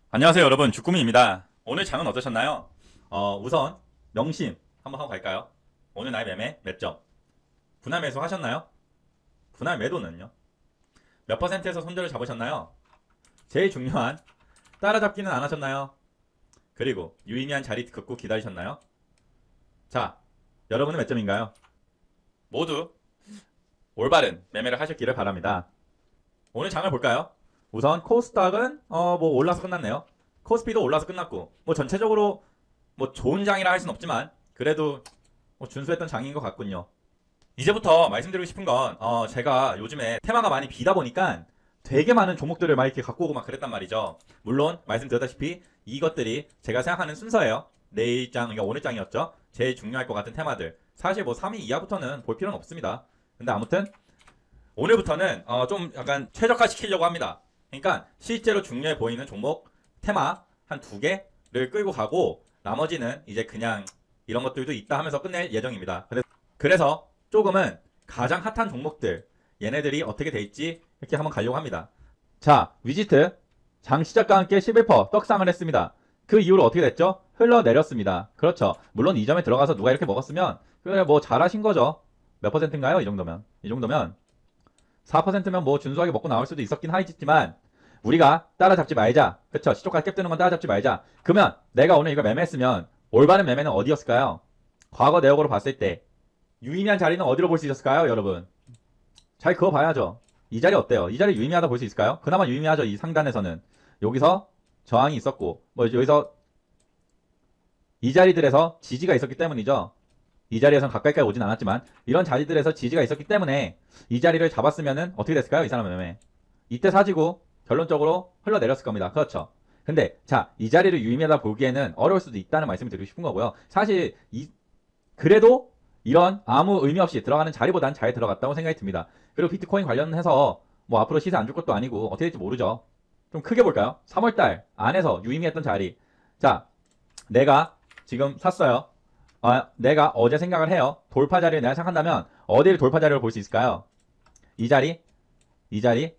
안녕하세요 여러분, 주꾸미입니다. 오늘 장은 어떠셨나요? 우선 명심 한번 하고 갈까요? 오늘 나의 매매 몇 점? 분할 매수 하셨나요? 분할 매도는요? 몇 퍼센트에서 손절을 잡으셨나요? 제일 중요한 따라잡기는 안 하셨나요? 그리고 유의미한 자리 긋고 기다리셨나요? 자, 여러분은 몇 점인가요? 모두 올바른 매매를 하셨기를 바랍니다. 오늘 장을 볼까요? 우선 코스닥은 뭐 올라서 끝났네요. 코스피도 올라서 끝났고 뭐 전체적으로 뭐 좋은 장이라 할 순 없지만 그래도 뭐 준수했던 장인 것 같군요. 이제부터 말씀드리고 싶은 건 제가 요즘에 테마가 많이 비다 보니까 되게 많은 종목들을 막 이렇게 갖고 오고 막 그랬단 말이죠. 물론 말씀드렸다시피 이것들이 제가 생각하는 순서예요. 내일 장, 그러니까 오늘 장이었죠. 제일 중요할 것 같은 테마들. 사실 뭐 3위 이하부터는 볼 필요는 없습니다. 근데 아무튼 오늘부터는 좀 약간 최적화 시키려고 합니다. 그러니까 실제로 중요해 보이는 종목, 테마 한 두 개를 끌고 가고 나머지는 이제 그냥 이런 것들도 있다 하면서 끝낼 예정입니다. 그래서 조금은 가장 핫한 종목들, 얘네들이 어떻게 돼 있지 이렇게 한번 가려고 합니다. 자, 위지트 장 시작과 함께 11% 떡상을 했습니다. 그 이후로 어떻게 됐죠? 흘러내렸습니다. 그렇죠. 물론 이 점에 들어가서 누가 이렇게 먹었으면 그래 뭐 잘하신 거죠. 몇 퍼센트인가요? 이 정도면 4%면 뭐 준수하게 먹고 나올 수도 있었긴 하겠지만 우리가 따라잡지 말자. 그쵸? 시초가 cap뜨는 건 따라잡지 말자. 그러면 내가 오늘 이거 매매했으면 올바른 매매는 어디였을까요? 과거 내역으로 봤을 때 유의미한 자리는 어디로 볼 수 있었을까요, 여러분? 잘 그어봐야죠. 이 자리 어때요? 이 자리 유의미하다 볼 수 있을까요? 그나마 유의미하죠. 이 상단에서는 여기서 저항이 있었고 뭐 여기서 이 자리들에서 지지가 있었기 때문이죠. 이 자리에선 가까이까지 오진 않았지만 이런 자리들에서 지지가 있었기 때문에 이 자리를 잡았으면은 어떻게 됐을까요? 이 사람 매매. 이때 사지고 결론적으로 흘러내렸을 겁니다. 그렇죠. 근데 자, 이 자리를 유의미하다 보기에는 어려울 수도 있다는 말씀을 드리고 싶은 거고요. 사실 그래도 이런 아무 의미 없이 들어가는 자리보단 잘 들어갔다고 생각이 듭니다. 그리고 비트코인 관련해서 뭐 앞으로 시세 안 줄 것도 아니고 어떻게 될지 모르죠. 좀 크게 볼까요? 3월달 안에서 유의미했던 자리. 자, 내가 지금 샀어요. 내가 어제 생각을 해요. 돌파 자리를 내가 생각한다면 어디를 돌파 자리로 볼 수 있을까요? 이 자리, 이 자리,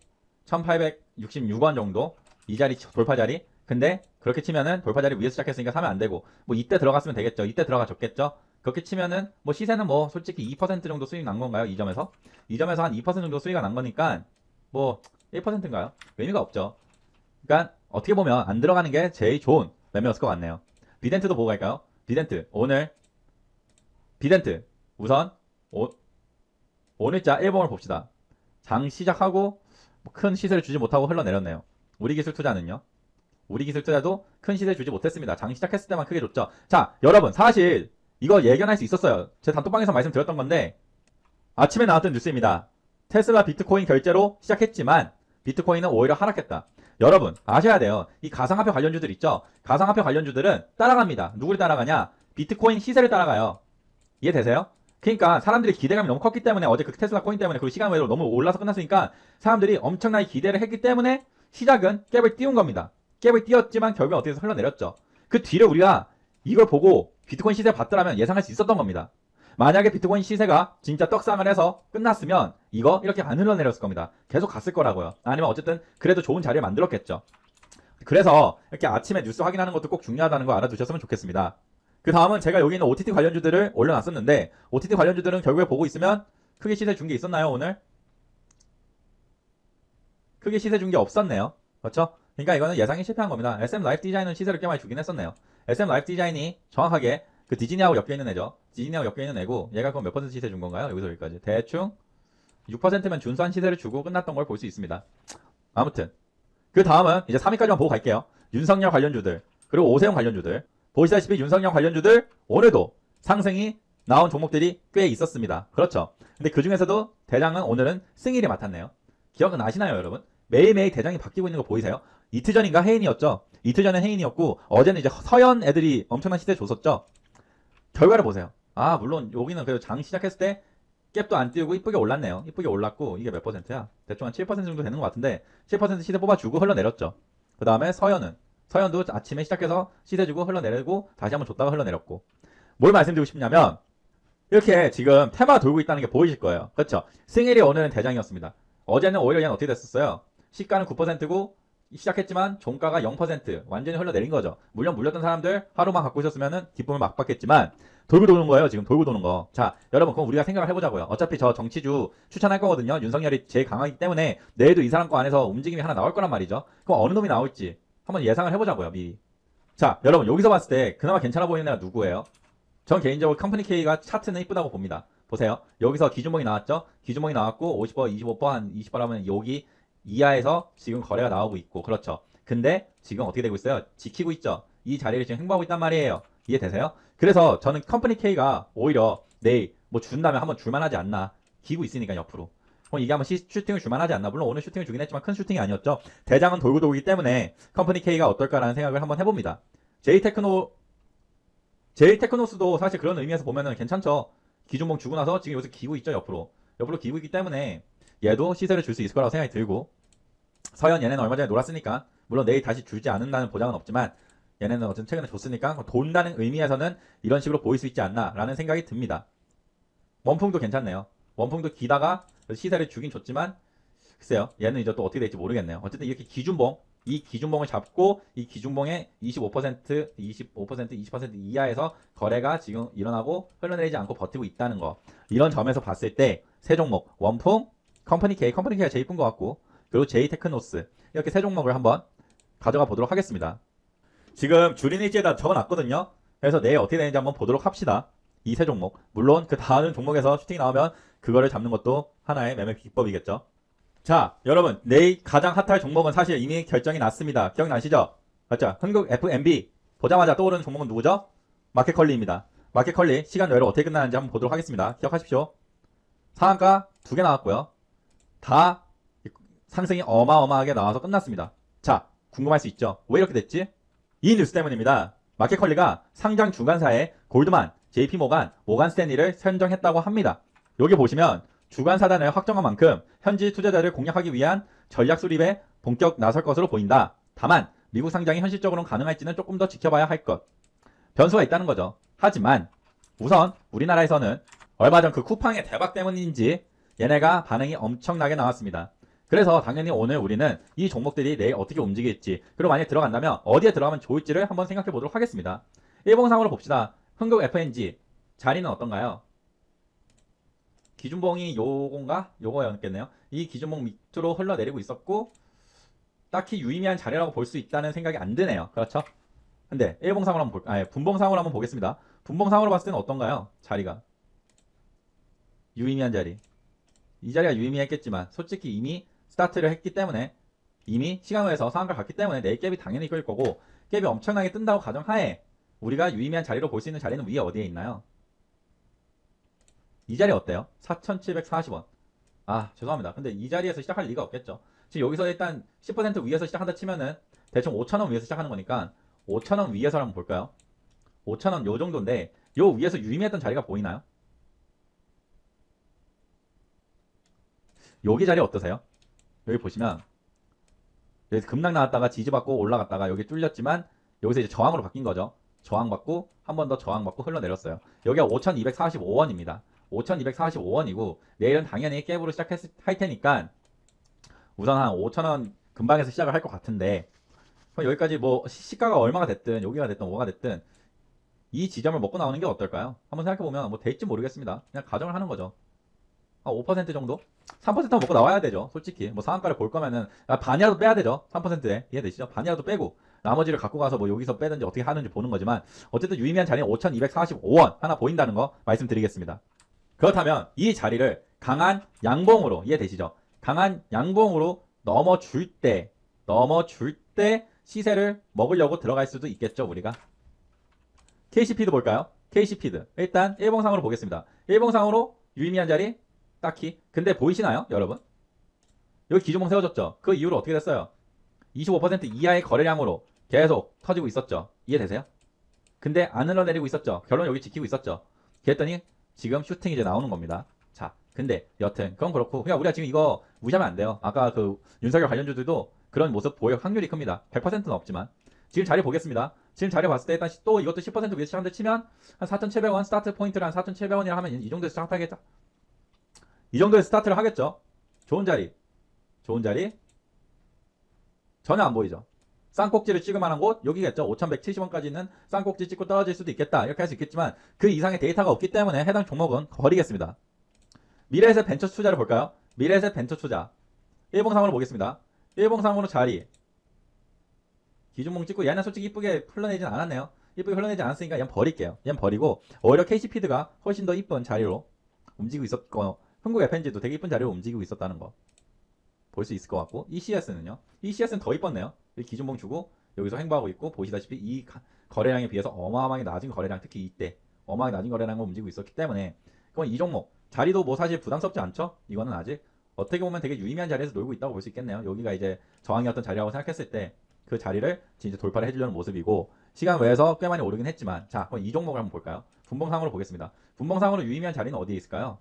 1866원 정도. 이 자리 돌파 자리. 근데 그렇게 치면은 돌파 자리 위에서 시작했으니까 사면 안 되고 뭐 이때 들어갔으면 되겠죠. 이때 들어가줬겠죠. 그렇게 치면은 뭐 시세는 뭐 솔직히 2% 정도 수익 난 건가요? 이 점에서 한 2% 정도 수익이 난 거니까 뭐 1%인가요? 의미가 없죠. 그러니까 어떻게 보면 안 들어가는 게 제일 좋은 매매였을 것 같네요. 비덴트도 보고 갈까요? 비덴트 오늘 비덴트 우선 오늘자 1봉을 봅시다. 장 시작하고 큰 시세를 주지 못하고 흘러내렸네요. 우리 기술 투자는요? 우리 기술 투자도 큰 시세 주지 못했습니다. 장 시작했을 때만 크게 줬죠. 자, 여러분 사실 이거 예견할 수 있었어요. 제 단톡방에서 말씀드렸던 건데 아침에 나왔던 뉴스입니다. 테슬라 비트코인 결제로 시작했지만 비트코인은 오히려 하락했다. 여러분 아셔야 돼요. 이 가상화폐 관련주들 있죠. 가상화폐 관련주들은 따라갑니다. 누구를 따라가냐? 비트코인 시세를 따라가요. 이해되세요? 그러니까 사람들이 기대감이 너무 컸기 때문에 어제 그 테슬라 코인 때문에 그리고 시간 외로 너무 올라서 끝났으니까 사람들이 엄청나게 기대를 했기 때문에 시작은 갭을 띄운 겁니다. 갭을 띄웠지만 결국에 어떻게 해서 흘러내렸죠. 그 뒤를 우리가 이걸 보고 비트코인 시세 봤더라면 예상할 수 있었던 겁니다. 만약에 비트코인 시세가 진짜 떡상을 해서 끝났으면 이거 이렇게 안 흘러내렸을 겁니다. 계속 갔을 거라고요. 아니면 어쨌든 그래도 좋은 자리를 만들었겠죠. 그래서 이렇게 아침에 뉴스 확인하는 것도 꼭 중요하다는 거 알아두셨으면 좋겠습니다. 그 다음은 제가 여기 있는 OTT 관련주들을 올려놨었는데 OTT 관련주들은 결국에 보고 있으면 크게 시세 준 게 있었나요 오늘? 크게 시세 준 게 없었네요. 그렇죠? 그러니까 이거는 예상이 실패한 겁니다. SM 라이프 디자인은 시세를 꽤 많이 주긴 했었네요. SM 라이프 디자인이 정확하게 그 디즈니하고 엮여있는 애죠. 디즈니하고 엮여있는 애고 얘가 그럼 몇 퍼센트 시세 준 건가요? 여기서 여기까지 대충 6%면 준수한 시세를 주고 끝났던 걸 볼 수 있습니다. 아무튼 그 다음은 이제 3위까지만 보고 갈게요. 윤석열 관련주들 그리고 오세훈 관련주들 보시다시피 윤석열 관련주들 오늘도 상승이 나온 종목들이 꽤 있었습니다. 그렇죠. 근데 그 중에서도 대장은 오늘은 승일이 맡았네요. 기억은 나시나요, 여러분? 매일매일 대장이 바뀌고 있는 거 보이세요? 이틀 전인가 해인이었죠. 이틀 전엔 해인이었고 어제는 이제 서현 애들이 엄청난 시세 줬었죠. 결과를 보세요. 아 물론 여기는 그래도 장 시작했을 때 갭도 안 띄우고 이쁘게 올랐네요. 이쁘게 올랐고 이게 몇 퍼센트야? 대충 한 7% 정도 되는 것 같은데 7% 시세 뽑아주고 흘러내렸죠. 그 다음에 서현도 아침에 시작해서 시세 주고 흘러내리고 다시 한번 줬다가 흘러내렸고 뭘 말씀드리고 싶냐면 이렇게 지금 테마 돌고 있다는 게 보이실 거예요. 그렇죠? 승일이 오늘은 대장이었습니다. 어제는 오히려 얘는 어떻게 됐었어요? 시가는 9%고 시작했지만 종가가 0% 완전히 흘러내린 거죠. 물론 물렸던 사람들 하루만 갖고 있었으면은 기쁨을 막 받겠지만 돌고 도는 거예요. 지금 돌고 도는 거. 자, 여러분 그럼 우리가 생각을 해보자고요. 어차피 저 정치주 추천할 거거든요. 윤석열이 제일 강하기 때문에 내일도 이 사람 거 안에서 움직임이 하나 나올 거란 말이죠. 그럼 어느 놈이 나올지 한번 예상을 해보자고요. 미리. 자, 여러분 여기서 봤을 때 그나마 괜찮아 보이는 애가 누구예요? 전 개인적으로 컴퍼니 K가 차트는 이쁘다고 봅니다. 보세요. 여기서 기준봉이 나왔죠? 기준봉이 나왔고 50%, 25%, 한 20% 하면 여기 이하에서 지금 거래가 나오고 있고 그렇죠. 근데 지금 어떻게 되고 있어요? 지키고 있죠. 이 자리를 지금 횡보하고 있단 말이에요. 이해되세요? 그래서 저는 컴퍼니 K가 오히려 내일 뭐 준다면 한번 줄만하지 않나. 기고 있으니까 옆으로. 그럼 이게 한번 슈팅을 줄만하지 않나. 물론 오늘 슈팅을 주긴 했지만 큰 슈팅이 아니었죠. 대장은 돌고 돌기 때문에 컴퍼니 K가 어떨까라는 생각을 한번 해봅니다. 제이테크노스도 사실 그런 의미에서 보면은 괜찮죠. 기준봉 주고 나서 지금 여기서 기고 있죠. 옆으로 기고 있기 때문에 얘도 시세를 줄 수 있을 거라고 생각이 들고, 서현 얘네는 얼마 전에 놀았으니까 물론 내일 다시 줄지 않는다는 보장은 없지만 얘네는 어쨌든 최근에 줬으니까 돈다는 의미에서는 이런 식으로 보일 수 있지 않나 라는 생각이 듭니다. 원풍도 괜찮네요. 원풍도 기다가 시세를 주긴 줬지만 글쎄요, 얘는 이제 또 어떻게 될지 모르겠네요. 어쨌든 이렇게 기준봉, 이 기준봉을 잡고 이 기준봉의 25%, 20% 이하에서 거래가 지금 일어나고 흘러내리지 않고 버티고 있다는 거. 이런 점에서 봤을 때 세 종목, 원풍, 컴퍼니 K가 제일 이쁜 것 같고, 그리고 제이테크노스, 이렇게 세 종목을 한번 가져가 보도록 하겠습니다. 지금 줄인 일지에다 적어놨거든요. 그래서 내일 어떻게 되는지 한번 보도록 합시다. 이 세 종목. 물론 그 다음 종목에서 슈팅이 나오면 그거를 잡는 것도 하나의 매매 기법이겠죠. 자, 여러분 내일 가장 핫할 종목은 사실 이미 결정이 났습니다. 기억나시죠? 맞죠? 한국 FMB 보자마자 떠오르는 종목은 누구죠? 마켓컬리입니다. 마켓컬리 시간 외로 어떻게 끝나는지 한번 보도록 하겠습니다. 기억하십시오. 상한가 2개 나왔고요. 다 상승이 어마어마하게 나와서 끝났습니다. 자, 궁금할 수 있죠? 왜 이렇게 됐지? 이 뉴스 때문입니다. 마켓컬리가 상장 주관사에 골드만, JP모간, 모간스탠리를 선정했다고 합니다. 여기 보시면 주관 사단을 확정한 만큼 현지 투자자를 공략하기 위한 전략 수립에 본격 나설 것으로 보인다. 다만 미국 상장이 현실적으로는 가능할지는 조금 더 지켜봐야 할 것. 변수가 있다는 거죠. 하지만 우선 우리나라에서는 얼마 전 그 쿠팡의 대박 때문인지 얘네가 반응이 엄청나게 나왔습니다. 그래서 당연히 오늘 우리는 이 종목들이 내일 어떻게 움직일지, 그리고 만약에 들어간다면 어디에 들어가면 좋을지를 한번 생각해 보도록 하겠습니다. 일봉상으로 봅시다. 흥국 FNG 자리는 어떤가요? 기준봉이 요건가? 요거였겠네요. 이 기준봉 밑으로 흘러내리고 있었고 딱히 유의미한 자리라고 볼 수 있다는 생각이 안 드네요. 그렇죠? 근데 일봉상으로 한번 분봉상으로 한번 보겠습니다. 분봉상으로 봤을 때는 어떤가요? 자리가 유의미한 자리. 이 자리가 유의미했겠지만 솔직히 이미 스타트를 했기 때문에, 이미 시간후에서 상한가 갔기 때문에 내일 갭이 당연히 끌 거고, 갭이 엄청나게 뜬다고 가정하에 우리가 유의미한 자리로 볼 수 있는 자리는 위에 어디에 있나요? 이 자리 어때요? 4,740원. 아, 죄송합니다. 근데 이 자리에서 시작할 리가 없겠죠. 지금 여기서 일단 10% 위에서 시작한다 치면은 대충 5,000원 위에서 시작하는 거니까 5,000원 위에서 한번 볼까요? 5,000원 요 정도인데 요 위에서 유의미했던 자리가 보이나요? 여기 자리 어떠세요? 여기 보시면 여기서 급락 나왔다가 지지받고 올라갔다가 여기 뚫렸지만 여기서 이제 저항으로 바뀐 거죠. 저항받고 한 번 더 저항받고 흘러내렸어요. 여기가 5,245원입니다. 5,245원이고 내일은 당연히 갭으로 시작할 테니까 우선 한 5,000원 근방에서 시작을 할 것 같은데, 그럼 여기까지 뭐 시가가 얼마가 됐든 여기가 됐든 뭐가 됐든 이 지점을 먹고 나오는 게 어떨까요? 한번 생각해보면 뭐 될지 모르겠습니다. 그냥 가정을 하는 거죠. 5% 정도? 3%는 먹고 나와야 되죠. 솔직히 뭐 상한가를 볼 거면은 반이라도 빼야 되죠. 3%에 이해되시죠? 반이라도 빼고 나머지를 갖고 가서 뭐 여기서 빼든지 어떻게 하는지 보는 거지만 어쨌든 유의미한 자리는 5,245원 하나 보인다는 거 말씀드리겠습니다. 그렇다면 이 자리를 강한 양봉으로, 이해되시죠? 강한 양봉으로 넘어줄 때 시세를 먹으려고 들어갈 수도 있겠죠, 우리가. KCP도 볼까요? KCP도 일단 일봉상으로 보겠습니다. 일봉상으로 유의미한 자리 딱히. 근데 보이시나요, 여러분? 여기 기준봉 세워졌죠? 그 이후로 어떻게 됐어요? 25% 이하의 거래량으로 계속 터지고 있었죠. 이해되세요? 근데 안 흘러내리고 있었죠. 결론 여기 지키고 있었죠. 그랬더니 지금 슈팅이 이제 나오는 겁니다. 자, 근데 여튼 그건 그렇고 그냥 우리가 지금 이거 무시하면 안 돼요. 아까 그 윤석열 관련주들도 그런 모습 보일 확률이 큽니다. 100%는 없지만 지금 자리 보겠습니다. 지금 자리 봤을 때 일단 또 이것도 10% 위에서 시작한다 치면 한 4,700원 스타트 포인트를 한 4,700원이라 하면 이 정도에서 시작하겠죠. 이 정도에서 스타트를 하겠죠. 좋은 자리 전혀 안 보이죠. 쌍꼭지를 찍을 만한 곳 여기겠죠. 5170원까지는 쌍꼭지 찍고 떨어질 수도 있겠다. 이렇게 할 수 있겠지만 그 이상의 데이터가 없기 때문에 해당 종목은 버리겠습니다. 미래에셋 벤처 투자를 볼까요? 미래에셋 벤처 투자 일봉상으로 보겠습니다. 일봉상으로 자리 기준봉 찍고 얘는 솔직히 이쁘게 흘러내진 않았네요. 이쁘게 흘러내지 않았으니까 얘는 버릴게요. 얘는 버리고 오히려 KC피드가 훨씬 더 이쁜 자리로 움직이고 있었고 흥국 FNG도 되게 이쁜 자리로 움직이고 있었다는 거 볼 수 있을 것 같고 ECS는요. ECS는 더 이뻤네요. 여기 기준봉 주고 여기서 행보하고 있고 보시다시피 이 거래량에 비해서 어마어마하게 낮은 거래량 특히 이때 어마어마하게 낮은 거래량을 움직이고 있었기 때문에 그건 이 종목 자리도 뭐 사실 부담스럽지 않죠. 이거는 아직 어떻게 보면 되게 유의미한 자리에서 놀고 있다고 볼 수 있겠네요. 여기가 이제 저항이었던 자리라고 생각했을 때 그 자리를 진짜 돌파를 해주려는 모습이고 시간 외에서 꽤 많이 오르긴 했지만 자 그럼 이 종목을 한번 볼까요? 분봉상으로 보겠습니다. 분봉상으로 유의미한 자리는 어디에 있을까요?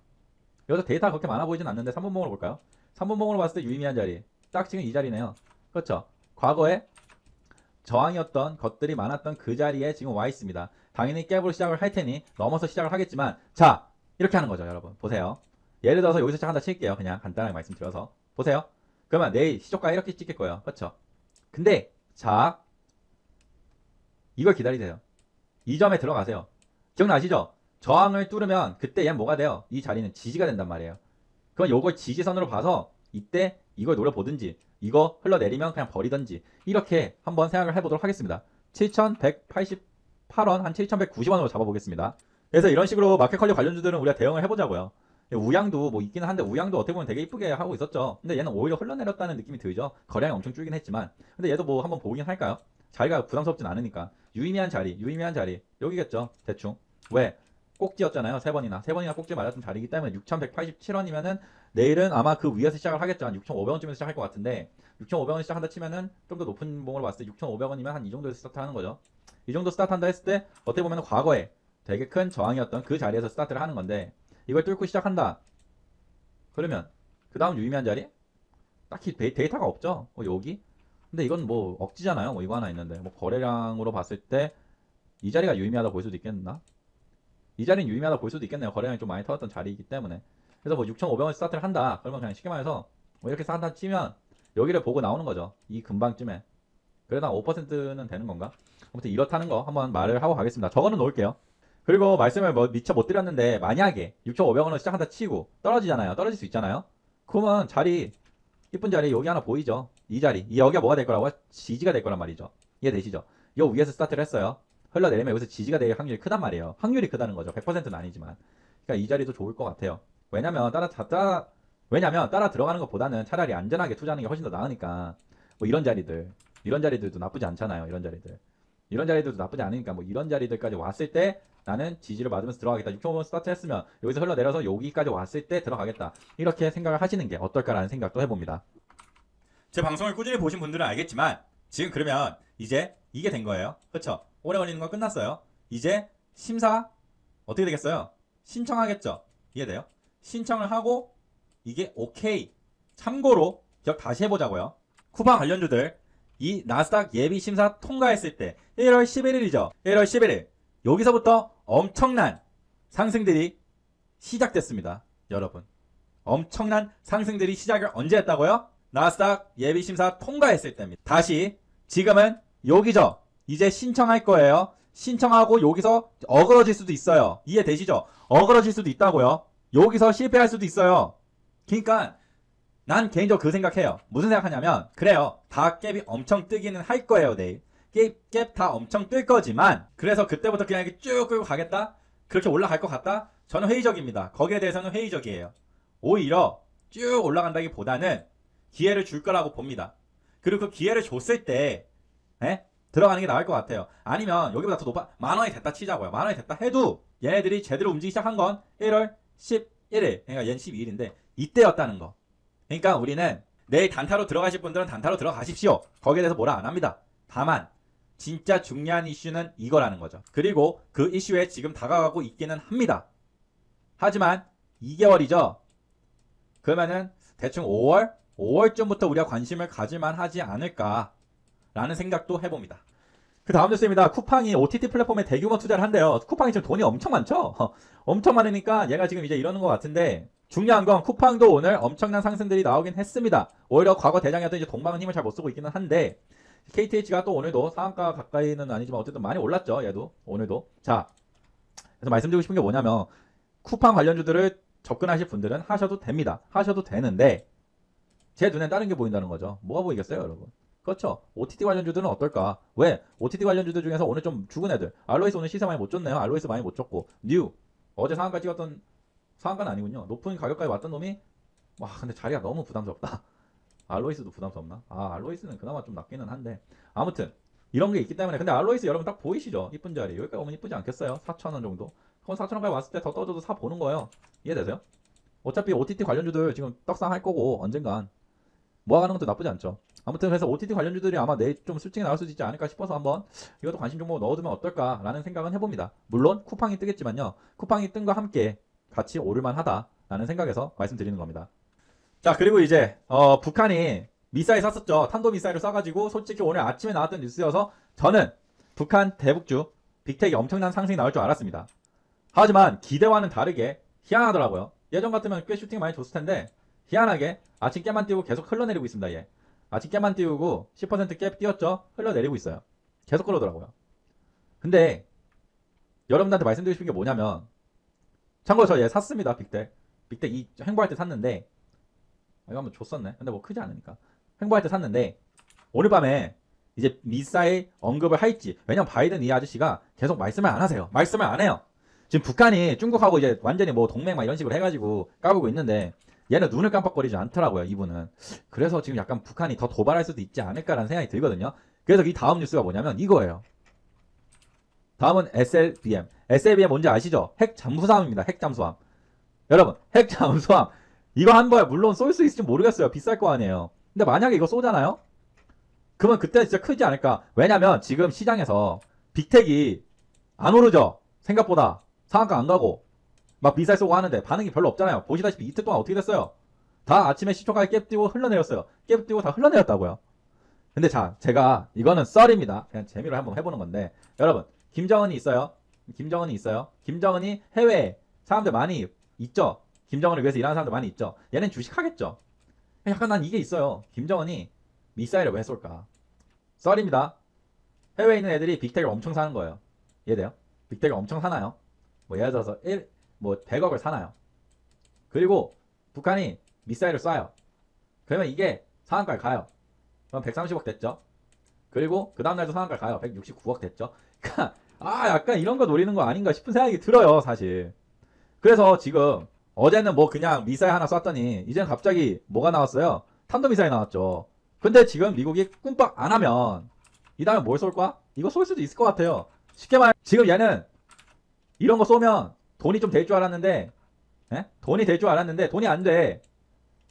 여기서 데이터가 그렇게 많아 보이진 않는데 3분봉으로 볼까요? 3분봉으로 봤을 때 유의미한 자리 딱 지금 이 자리네요. 그렇죠? 과거에 저항이었던 것들이 많았던 그 자리에 지금 와 있습니다. 당연히 갭으로 시작을 할 테니 넘어서 시작을 하겠지만 자 이렇게 하는 거죠. 여러분 보세요. 예를 들어서 여기서 시작한다 칠게요. 그냥 간단하게 말씀드려서 보세요. 그러면 내일 시초가 이렇게 찍힐 거예요. 그렇죠? 근데 자 이걸 기다리세요. 이 점에 들어가세요. 기억나시죠? 저항을 뚫으면 그때 얘는 뭐가 돼요? 이 자리는 지지가 된단 말이에요. 그럼 요걸 지지선으로 봐서 이때 이걸 노려보든지 이거 흘러내리면 그냥 버리든지 이렇게 한번 생각을 해보도록 하겠습니다. 7,188원 한 7,190원으로 잡아보겠습니다. 그래서 이런 식으로 마켓컬리 관련주들은 우리가 대응을 해보자고요. 우양도 뭐 있기는 한데 우양도 어떻게 보면 되게 이쁘게 하고 있었죠. 근데 얘는 오히려 흘러내렸다는 느낌이 들죠. 거래량이 엄청 줄긴 했지만 근데 얘도 뭐 한번 보긴 할까요? 자리가 부담스럽진 않으니까 유의미한 자리 여기겠죠. 대충 왜? 꼭지였잖아요. 세 번이나 꼭지 맞았던 자리이기 때문에 6,187원이면은 내일은 아마 그 위에서 시작을 하겠죠. 한 6,500원쯤에서 시작할 것 같은데 6,500원 시작한다 치면은 좀 더 높은 봉으로 봤을 때 6,500원이면 한 이 정도에서 스타트하는 거죠. 이 정도 스타트한다 했을 때 어떻게 보면 과거에 되게 큰 저항이었던 그 자리에서 스타트를 하는 건데 이걸 뚫고 시작한다. 그러면 그 다음 유의미한 자리? 딱히 데이터가 없죠. 여기? 근데 이건 뭐 억지잖아요. 뭐 이거 하나 있는데 뭐 거래량으로 봤을 때 이 자리가 유의미하다 볼 수도 있겠나? 이 자리는 유의미하다 볼 수도 있겠네요. 거래량이 좀 많이 터졌던 자리이기 때문에. 그래서 뭐 6,500원 스타트를 한다. 그러면 그냥 쉽게 말해서 뭐 이렇게 스타트 치면 여기를 보고 나오는 거죠. 이 근방쯤에. 그래도 한 5%는 되는 건가? 아무튼 이렇다는 거 한번 말을 하고 가겠습니다. 저거는 놓을게요. 그리고 말씀을 뭐 미처 못 드렸는데 만약에 6,500원을 시작한다 치고 떨어지잖아요. 떨어질 수 있잖아요. 그러면 자리 이쁜 자리 여기 하나 보이죠? 이 자리. 이 여기가 뭐가 될 거라고요? 지지가 될 거란 말이죠. 이해되시죠? 요 위에서 스타트를 했어요. 흘러내리면 여기서 지지가 될 확률이 크단 말이에요. 확률이 크다는 거죠. 100%는 아니지만. 그러니까 이 자리도 좋을 것 같아요. 왜냐면 따라 들어가는 것보다는 차라리 안전하게 투자하는 게 훨씬 더 나으니까. 뭐 이런 자리들도 나쁘지 않잖아요. 이런 자리들도 나쁘지 않으니까 뭐 이런 자리들까지 왔을 때 나는 지지를 맞으면서 들어가겠다. 6,500원 스타트 했으면 여기서 흘러내려서 여기까지 왔을 때 들어가겠다. 이렇게 생각을 하시는 게 어떨까라는 생각도 해봅니다. 제 방송을 꾸준히 보신 분들은 알겠지만 지금 그러면 이제 이게 된 거예요. 그렇죠? 오래 걸리는 건 끝났어요. 이제 심사 어떻게 되겠어요? 신청하겠죠. 이해돼요? 신청을 하고 이게 오케이. 참고로 기억 다시 해보자고요. 쿠팡 관련주들 이 나스닥 예비 심사 통과했을 때 1월 11일이죠. 1월 11일 여기서부터 엄청난 상승들이 시작됐습니다. 여러분 엄청난 상승들이 시작을 언제 했다고요? 나스닥 예비 심사 통과했을 때입니다. 다시 지금은 여기죠. 이제 신청할 거예요. 신청하고 여기서 어그러질 수도 있어요. 이해되시죠? 어그러질 수도 있다고요. 여기서 실패할 수도 있어요. 그러니까 난 개인적으로 그 생각해요. 무슨 생각하냐면 그래요. 다 갭이 엄청 뜨기는 할 거예요. 내일. 갭 다 엄청 뜰 거지만 그래서 그때부터 그냥 이렇게 쭉 끌고 가겠다? 그렇게 올라갈 것 같다? 저는 회의적입니다. 거기에 대해서는 회의적이에요. 오히려 쭉 올라간다기보다는 기회를 줄 거라고 봅니다. 그리고 그 기회를 줬을 때 들어가는 게 나을 것 같아요. 아니면 여기보다 더 높아 10,000원이 됐다 치자고요. 10,000원이 됐다 해도 얘네들이 제대로 움직이기 시작한 건 1월 11일 그러니까 얘는 12일인데 이때였다는 거. 그러니까 우리는 내일 단타로 들어가실 분들은 단타로 들어가십시오. 거기에 대해서 뭐라 안 합니다. 다만 진짜 중요한 이슈는 이거라는 거죠. 그리고 그 이슈에 지금 다가가고 있기는 합니다. 하지만 2개월이죠. 그러면은 대충 5월쯤부터 우리가 관심을 가질만 하지 않을까라는 생각도 해봅니다. 그 다음 뉴스입니다. 쿠팡이 OTT 플랫폼에 대규모 투자를 한대요. 쿠팡이 지금 돈이 엄청 많죠? 엄청 많으니까 얘가 지금 이제 이러는 것 같은데 중요한 건 쿠팡도 오늘 엄청난 상승들이 나오긴 했습니다. 오히려 과거 대장이었던 이제 동방은 힘을 잘 못 쓰고 있기는 한데 KTH가 또 오늘도 상한가 가까이는 아니지만 어쨌든 많이 올랐죠. 얘도 오늘도. 자, 그래서 말씀드리고 싶은 게 뭐냐면 쿠팡 관련주들을 접근하실 분들은 하셔도 됩니다. 하셔도 되는데 제 눈엔 다른 게 보인다는 거죠. 뭐가 보이겠어요, 여러분? 그렇죠. OTT 관련주들은 어떨까? 왜? OTT 관련주들 중에서 오늘 좀 죽은 애들. 알로이스 오늘 시세 많이 못 줬네요. 알로이스 많이 못 줬고. 뉴. 어제 상한가 찍었던 상한가는 아니군요. 높은 가격까지 왔던 놈이 와, 근데 자리가 너무 부담스럽다. 알로이스도 부담스럽나? 아, 알로이스는 그나마 좀 낫기는 한데. 아무튼 이런 게 있기 때문에 근데 알로이스 여러분 딱 보이시죠? 이쁜 자리. 여기까지 오면 이쁘지 않겠어요? 4,000원 정도. 그건 4,000원까지 왔을 때 더 떠줘도 사 보는 거예요. 이해되세요? 어차피 OTT 관련주들 지금 떡상할 거고 언젠간 모아가는 것도 나쁘지 않죠. 아무튼 그래서 OTT 관련주들이 아마 내일 좀 수익이 나올 수도 있지 않을까 싶어서 한번 이것도 관심 종목 넣어두면 어떨까라는 생각은 해봅니다. 물론 쿠팡이 뜨겠지만요. 쿠팡이 뜬 거 함께 같이 오를만 하다라는 생각에서 말씀드리는 겁니다. 자, 그리고 이제 북한이 미사일 쐈었죠. 탄도 미사일을 쏴가지고 솔직히 오늘 아침에 나왔던 뉴스여서 저는 북한 대북주 빅텍이 엄청난 상승이 나올 줄 알았습니다. 하지만 기대와는 다르게 희한하더라고요. 예전 같으면 꽤 슈팅 많이 줬을 텐데 희한하게 아침 깨만 띄우고 계속 흘러내리고 있습니다. 얘. 아침 깨만 띄우고 10%깨 띄웠죠. 흘러내리고 있어요. 계속 그러더라고요. 근데 여러분들한테 말씀드리고 싶은 게 뭐냐면 참고로 저 얘 샀습니다. 빅텍 이 행보할 때 샀는데 이거 한번 줬었네. 근데 뭐 크지 않으니까 행보할 때 샀는데 오늘 밤에 이제 미사일 언급을 할지. 왜냐면 바이든 이 아저씨가 계속 말씀을 안 하세요. 말씀을 안 해요. 지금 북한이 중국하고 이제 완전히 뭐 동맹 막 이런 식으로 해가지고 까불고 있는데 얘는 눈을 깜빡거리지 않더라고요. 이분은. 그래서 지금 약간 북한이 더 도발할 수도 있지 않을까라는 생각이 들거든요. 그래서 이 다음 뉴스가 뭐냐면 이거예요. 다음은 SLBM. SLBM 뭔지 아시죠? 핵 잠수함입니다. 핵 잠수함. 여러분, 핵 잠수함. 이거 한 거야. 물론 쏠 수 있을지 모르겠어요. 비쌀 거 아니에요. 근데 만약에 이거 쏘잖아요? 그러면 그때 진짜 크지 않을까? 왜냐면 지금 시장에서 빅텍이 안 오르죠? 생각보다. 상한가 안 가고. 막 미사일 쏘고 하는데 반응이 별로 없잖아요. 보시다시피 이틀 동안 어떻게 됐어요? 다 아침에 시초가에 갭 띄고 흘러내렸어요. 갭 띄고 다 흘러내렸다고요. 근데 자, 제가 이거는 썰입니다. 그냥 재미로 한번 해보는 건데 여러분, 김정은이 있어요. 김정은이 있어요. 김정은이 해외에 사람들 많이 있죠. 김정은을 위해서 일하는 사람들 많이 있죠. 얘는 주식하겠죠. 약간 난 이게 있어요. 김정은이 미사일을 왜 쏠까? 썰입니다. 해외에 있는 애들이 빅텍을 엄청 사는 거예요. 이해돼요? 빅텍을 엄청 사나요? 뭐 예를 들어서 100억을 사나요? 그리고 북한이 미사일을 쏴요. 그러면 이게 상한가에 가요. 그럼 130억 됐죠? 그리고 그 다음날도 상한가에 가요. 169억 됐죠? 그러니까 약간 이런 거 노리는 거 아닌가 싶은 생각이 들어요, 사실. 그래서 지금 어제는 뭐 그냥 미사일 하나 쐈더니 이제는 갑자기 뭐가 나왔어요? 탄도미사일 나왔죠. 근데 지금 미국이 꿈뻑 안 하면 이 다음에 뭘 쏠까? 이거 쏠 수도 있을 것 같아요. 쉽게 말해 지금 얘는 이런 거 쏘면 돈이 좀 될 줄 알았는데 돈이 될 줄 알았는데 돈이 안 돼.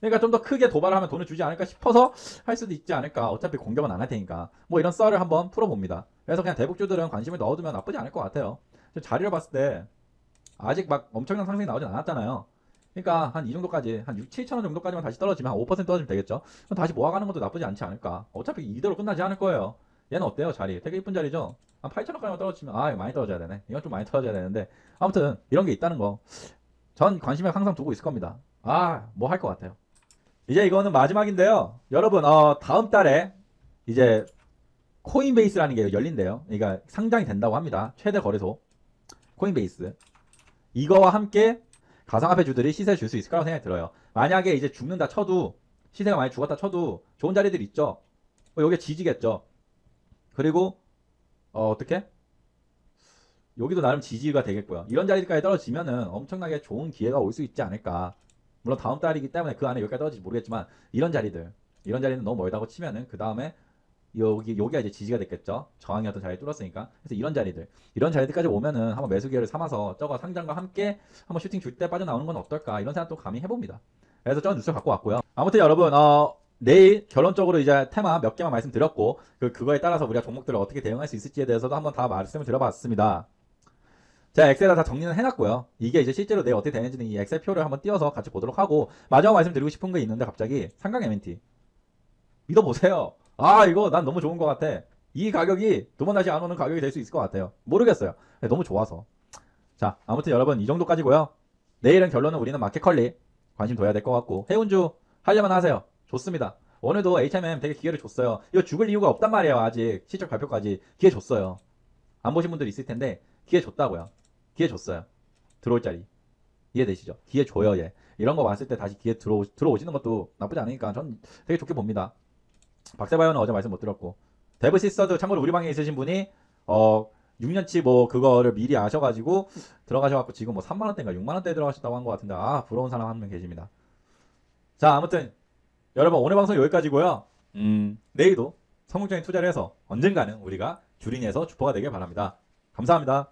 그러니까 좀 더 크게 도발을 하면 돈을 주지 않을까 싶어서 할 수도 있지 않을까. 어차피 공격은 안 할 테니까. 뭐 이런 썰을 한번 풀어봅니다. 그래서 그냥 대북주들은 관심을 넣어두면 나쁘지 않을 것 같아요. 자리를 봤을 때 아직 막 엄청난 상승이 나오진 않았잖아요. 그러니까 한 이 정도까지 한 6, 7천원 정도까지만 다시 떨어지면 한 5% 떨어지면 되겠죠. 그럼 다시 모아가는 것도 나쁘지 않지 않을까. 어차피 이대로 끝나지 않을 거예요. 얘는 어때요? 자리 되게 이쁜 자리죠. 한 8천원까지만 떨어지면 이거 많이 떨어져야 되네. 이건 좀 많이 떨어져야 되는데 아무튼 이런 게 있다는 거 전 관심을 항상 두고 있을 겁니다. 뭐 할 것 같아요. 이제 이거는 마지막인데요. 여러분 다음 달에 이제 코인베이스라는 게 열린대요. 그러니까 상장이 된다고 합니다. 최대 거래소 코인베이스. 이거와 함께 가상화폐주들이 시세를 줄 수 있을 거라고 생각이 들어요. 만약에 이제 죽는다 쳐도 시세가 많이 죽었다 쳐도 좋은 자리들 있죠. 여기에 지지겠죠. 그리고 어떻게? 여기도 나름 지지가 되겠고요. 이런 자리까지 떨어지면은 엄청나게 좋은 기회가 올 수 있지 않을까. 물론 다음 달이기 때문에 그 안에 여기까지 떨어질지 모르겠지만 이런 자리는 너무 멀다고 치면은 그 다음에 여기가 이제 지지가 됐겠죠. 저항이었던 자리 뚫었으니까. 그래서 이런 자리들까지 오면은 한번 매수 기회를 삼아서 저거 상장과 함께 한번 슈팅 줄 때 빠져나오는 건 어떨까 이런 생각도 감히 해봅니다. 그래서 저는 뉴스를 갖고 왔고요. 아무튼 여러분 내일 결론적으로 이제 테마 몇 개만 말씀드렸고 그거에 따라서 우리가 종목들을 어떻게 대응할 수 있을지에 대해서도 한번 다 말씀을 드려봤습니다. 제가 엑셀에 다 정리는 해놨고요. 이게 이제 실제로 내일 어떻게 되는지는 이 엑셀 표를 한번 띄워서 같이 보도록 하고 마지막 말씀드리고 싶은 게 있는데 갑자기 삼강 MNT 믿어보세요. 이거 난 너무 좋은 것 같아. 이 가격이 두 번 다시 안 오는 가격이 될 수 있을 것 같아요. 모르겠어요. 너무 좋아서. 자, 아무튼 여러분 이 정도까지고요. 내일은 결론은 우리는 마켓컬리 관심 둬야 될 것 같고 해운주 하려면 하세요. 좋습니다. 오늘도 HMM 되게 기회를 줬어요. 이거 죽을 이유가 없단 말이에요. 아직 실적 발표까지 기회 줬어요. 안 보신 분들 있을 텐데 기회 줬다고요. 기회 줬어요. 들어올 자리 이해되시죠? 기회 줘요. 얘 이런 거 봤을 때 다시 기회 들어오시는 것도 나쁘지 않으니까 전 되게 좋게 봅니다. 박세바이오는 어제 말씀 못 들었고 데브시스터도 참고로 우리 방에 있으신 분이 6년치 뭐 그거를 미리 아셔가지고 들어가셔갖고 지금 뭐 3만원대인가 6만원대 들어가셨다고 한 것 같은데 부러운 사람 한 명 계십니다. 자 아무튼 여러분 오늘 방송 여기까지고요. 내일도 성공적인 투자를 해서 언젠가는 우리가 주린이에서 주포가 되길 바랍니다. 감사합니다.